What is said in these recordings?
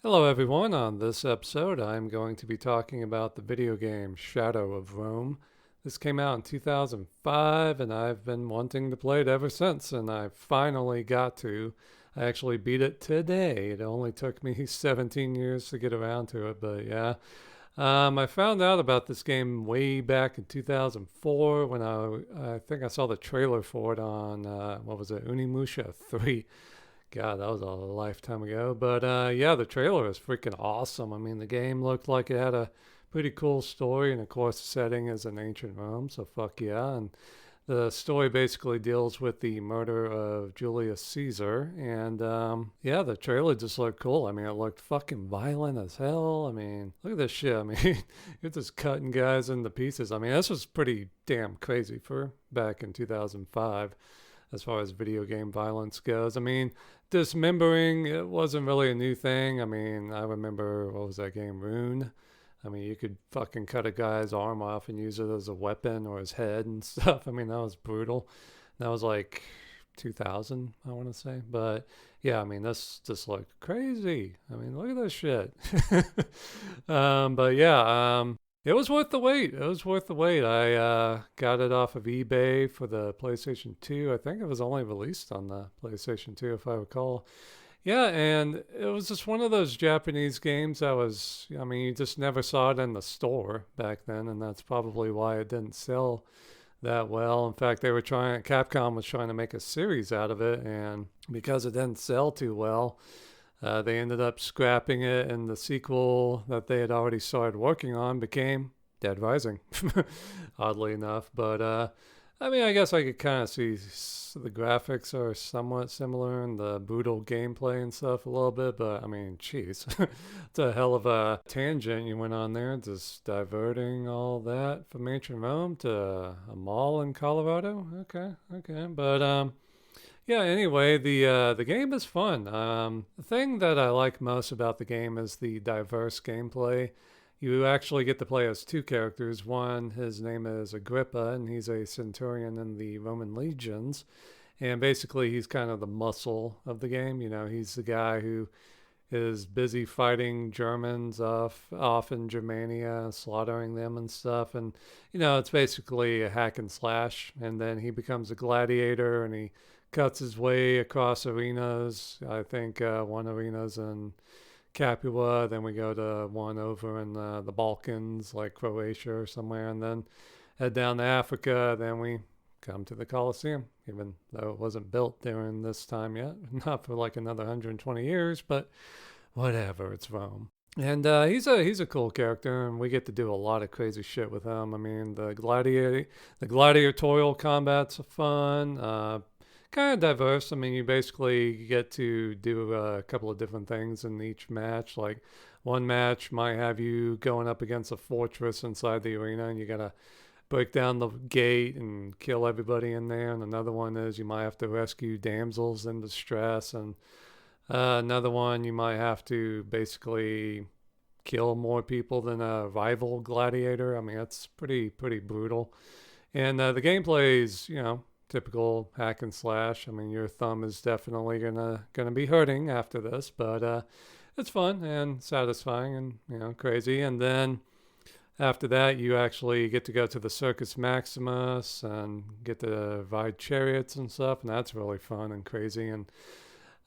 Hello, everyone. On this episode, I'm going to be talking about the video game Shadow of Rome. This came out in 2005, and I've been wanting to play it ever since, and I finally got to. I actually beat it today. It only took me 17 years to get around to it, but yeah. I found out about this game way back in 2004 when I think I saw the trailer for it on, what was it, Unimusha 3. God, that was a lifetime ago. But yeah, the trailer is freaking awesome. I mean, the game looked like it had a pretty cool story, and of course, the setting is in ancient Rome, so fuck yeah. And the story basically deals with the murder of Julius Caesar, and yeah, the trailer just looked cool. I mean, it looked fucking violent as hell. I mean, look at this shit. I mean, you're just cutting guys into pieces. I mean, this was pretty damn crazy for back in 2005 as far as video game violence goes. I mean, dismembering, it wasn't really a new thing. I mean, I remember, what was that game, Rune? I mean, you could fucking cut a guy's arm off and use it as a weapon or his head and stuff. I mean, that was brutal. That was like 2000, I want to say. But yeah, I mean, this just looked crazy. I mean, look at this shit. But yeah, it was worth the wait. It was worth the wait. I got it off of eBay for the PlayStation 2. I think it was only released on the PlayStation 2, if I recall. Yeah, and it was just one of those Japanese games that was, I mean, you just never saw it in the store back then, and that's probably why it didn't sell that well. In fact, Capcom was trying to make a series out of it, and because it didn't sell too well, they ended up scrapping it, and the sequel that they had already started working on became Dead Rising, oddly enough. But I mean, I guess I could kind of see the graphics are somewhat similar and the brutal gameplay and stuff a little bit. But I mean, jeez, it's a hell of a tangent you went on there, just diverting all that from ancient Rome to a mall in Colorado. Okay, okay, but yeah, anyway, the game is fun. The thing that I like most about the game is the diverse gameplay. You actually get to play as two characters. One, his name is Agrippa, and he's a centurion in the Roman legions. And basically, he's kind of the muscle of the game. You know, he's the guy who is busy fighting Germans off in Germania, slaughtering them and stuff. And you know, it's basically a hack and slash. And then he becomes a gladiator, and he cuts his way across arenas. I think one arena's in Capua, then we go to one over in the Balkans, like Croatia or somewhere, and then head down to Africa. Then we come to the Colosseum, even though it wasn't built during this time yet, not for like another 120 years, but whatever, it's Rome. And he's a cool character, and we get to do a lot of crazy shit with him. I mean, the gladiatorial combat's fun. Kind of diverse. I mean, you basically get to do a couple of different things in each match. Like one match might have you going up against a fortress inside the arena, and you gotta break down the gate and kill everybody in there. And another one is you might have to rescue damsels in distress, and another one you might have to basically kill more people than a rival gladiator. I mean, that's pretty brutal. And the gameplay is, you know, typical hack and slash. I mean, your thumb is definitely gonna be hurting after this, but it's fun and satisfying and you know crazy. And then after that, you actually get to go to the Circus Maximus and get to ride chariots and stuff, and that's really fun and crazy. And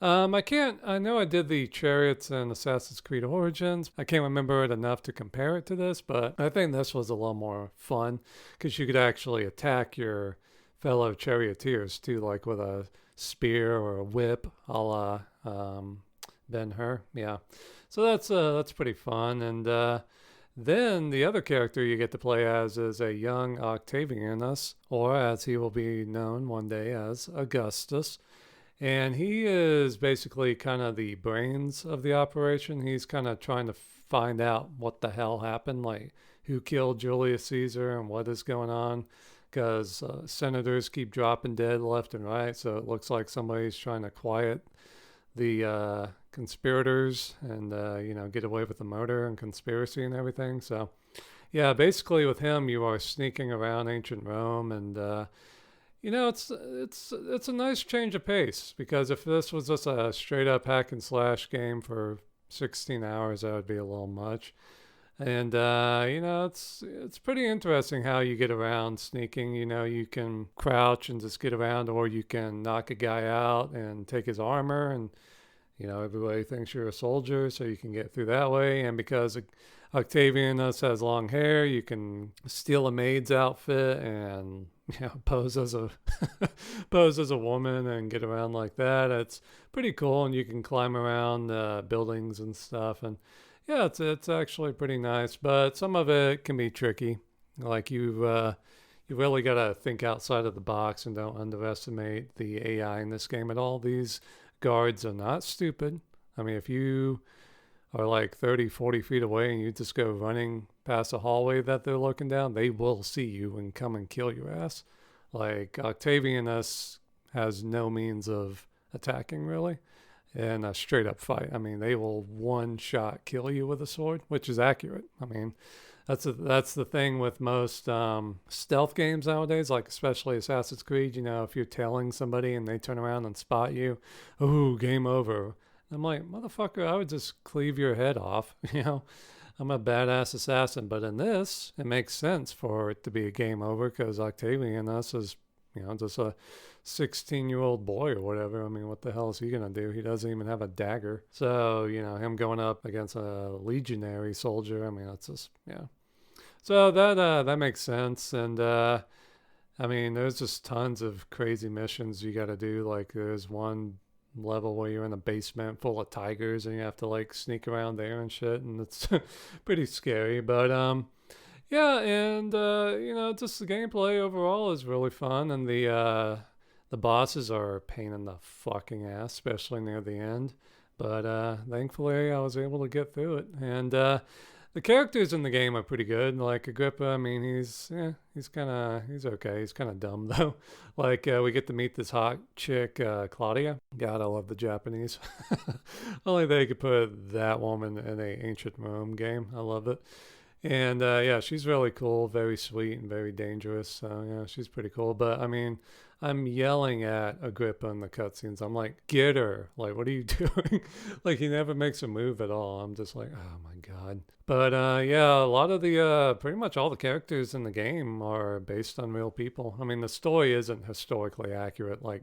I can't. I know I did the chariots in Assassin's Creed Origins. I can't remember it enough to compare it to this, but I think this was a little more fun because you could actually attack your fellow charioteers too, like with a spear or a whip, a la Ben Hur. Yeah, so that's pretty fun. And then the other character you get to play as is a young Octavianus, or as he will be known one day as Augustus. And he is basically kind of the brains of the operation. He's kind of trying to find out what the hell happened, like who killed Julius Caesar and what is going on. Because senators keep dropping dead left and right, so it looks like somebody's trying to quiet the conspirators and you know get away with the murder and conspiracy and everything. So yeah, basically with him, you are sneaking around ancient Rome, and you know, it's a nice change of pace because if this was just a straight up hack and slash game for 16 hours, that would be a little much. And it's pretty interesting how you get around sneaking. You can crouch and just get around, or you can knock a guy out and take his armor, and everybody thinks you're a soldier, so you can get through that way. And because Octavianus has long hair, you can steal a maid's outfit and pose as a pose as a woman and get around like that. It's pretty cool, and you can climb around buildings and stuff. And yeah, it's actually pretty nice, but some of it can be tricky. Like you really got to think outside of the box and don't underestimate the AI in this game at all. These guards are not stupid. I mean, if you are like 30, 40 feet away and you just go running past a hallway that they're looking down, they will see you and come and kill your ass. Like Octavianus has no means of attacking really in a straight up fight. I mean, they will one shot kill you with a sword, which is accurate. I mean, that's the thing with most stealth games nowadays, like especially Assassin's Creed. If you're tailing somebody and they turn around and spot you, ooh, game over. I'm like, motherfucker, I would just cleave your head off. I'm a badass assassin. But in this, it makes sense for it to be a game over because Octavianus is, just a 16-year-old boy or whatever. I mean, what the hell is he going to do? He doesn't even have a dagger. So, him going up against a legionary soldier, I mean, that's just, yeah. So that makes sense. And, I mean, there's just tons of crazy missions you got to do. Like, there's one level where you're in a basement full of tigers and you have to, like, sneak around there and shit. And it's pretty scary. But, yeah, and, just the gameplay overall is really fun. And the bosses are a pain in the fucking ass, especially near the end. But thankfully, I was able to get through it. And the characters in the game are pretty good. Like Agrippa, I mean, he's okay. He's kind of dumb, though. Like, we get to meet this hot chick, Claudia. God, I love the Japanese. Only they could put that woman in a ancient Rome game. I love it. And yeah, she's really cool, very sweet, and very dangerous. So yeah, she's pretty cool. But I mean, I'm yelling at Agrippa in the cutscenes. I'm like, get her. Like, what are you doing? Like, he never makes a move at all. I'm just like, oh my God. But yeah, a lot of pretty much all the characters in the game are based on real people. I mean, the story isn't historically accurate, like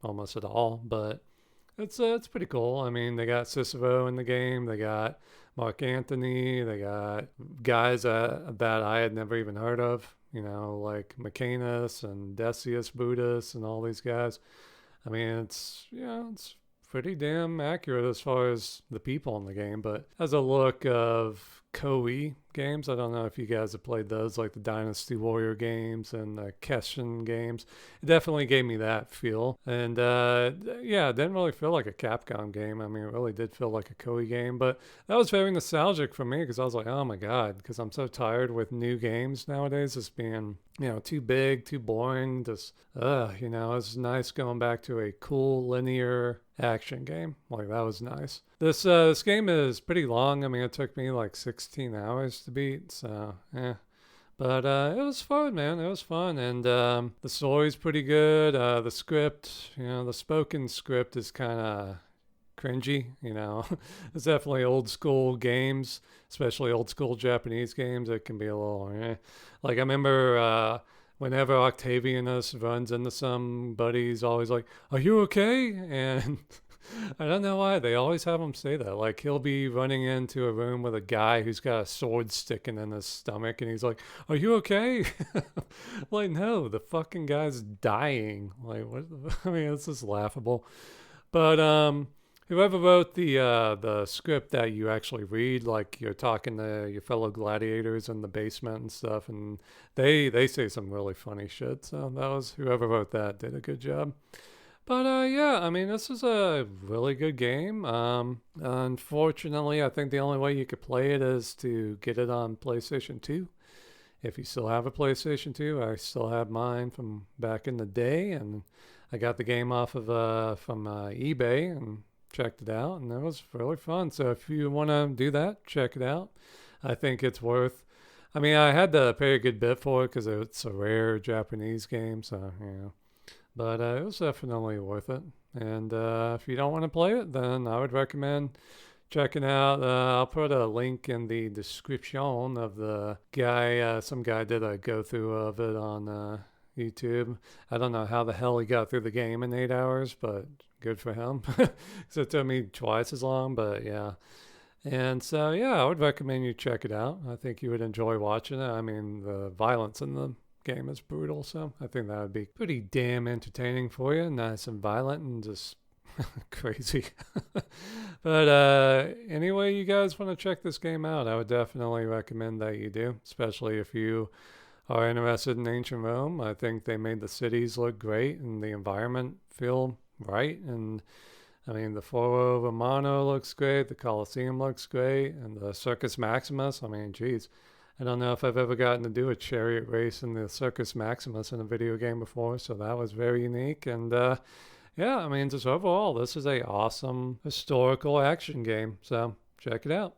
almost at all, but it's pretty cool. I mean, they got Cicero in the game. They got Mark Antony. They got guys that I had never even heard of, like Macanus and Decius Brutus and all these guys. I mean, it's pretty damn accurate as far as the people in the game, but has a look of Koei games. I don't know if you guys have played those, like the Dynasty Warrior games and the Keshin games. It definitely gave me that feel. And yeah, it didn't really feel like a Capcom game. I mean, it really did feel like a Koei game, but that was very nostalgic for me because I was like, oh my God, because I'm so tired with new games nowadays just being, too big, too boring. Just, it's nice going back to a cool linear action game. Like, that was nice. This game is pretty long. I mean, it took me like 16 hours to beat, so yeah. But it was fun, man. It was fun. And the story's pretty good. The script, the spoken script is kind of cringy, It's definitely old school games, especially old school Japanese games. It can be a little, Like, I remember whenever Octavianus runs into somebody, he's always like, are you okay? And I don't know why. They always have him say that. Like, he'll be running into a room with a guy who's got a sword sticking in his stomach, and he's like, are you okay? Like, no, the fucking guy's dying. Like, what? I mean, it's just laughable. But, whoever wrote the script that you actually read, like you're talking to your fellow gladiators in the basement and stuff, and they say some really funny shit. So that was whoever wrote that did a good job. But yeah, I mean, this is a really good game. Unfortunately, I think the only way you could play it is to get it on PlayStation 2. If you still have a PlayStation 2, I still have mine from back in the day, and I got the game off of from eBay and checked it out, and it was really fun. So if you want to do that, check it out. I think it's worth. I mean, I had to pay a good bit for it because it's a rare Japanese game, so But it was definitely worth it. And if you don't want to play it, then I would recommend checking out. I'll put a link in the description of the guy. Some guy did a go through of it on YouTube. I don't know how the hell he got through the game in 8 hours, but good for him. So it took me twice as long, but yeah. And so, yeah, I would recommend you check it out. I think you would enjoy watching it. I mean, the violence in the game is brutal, so I think that would be pretty damn entertaining for you. Nice and violent and just crazy. But anyway, you guys want to check this game out, I would definitely recommend that you do, especially if you are interested in ancient Rome. I think they made the cities look great and the environment feel right. And I mean, the Foro Romano looks great, the Colosseum looks great, and the Circus Maximus. I mean, geez, I don't know if I've ever gotten to do a chariot race in the Circus Maximus in a video game before, so that was very unique. And yeah, I mean, just overall, this is a awesome historical action game, so check it out.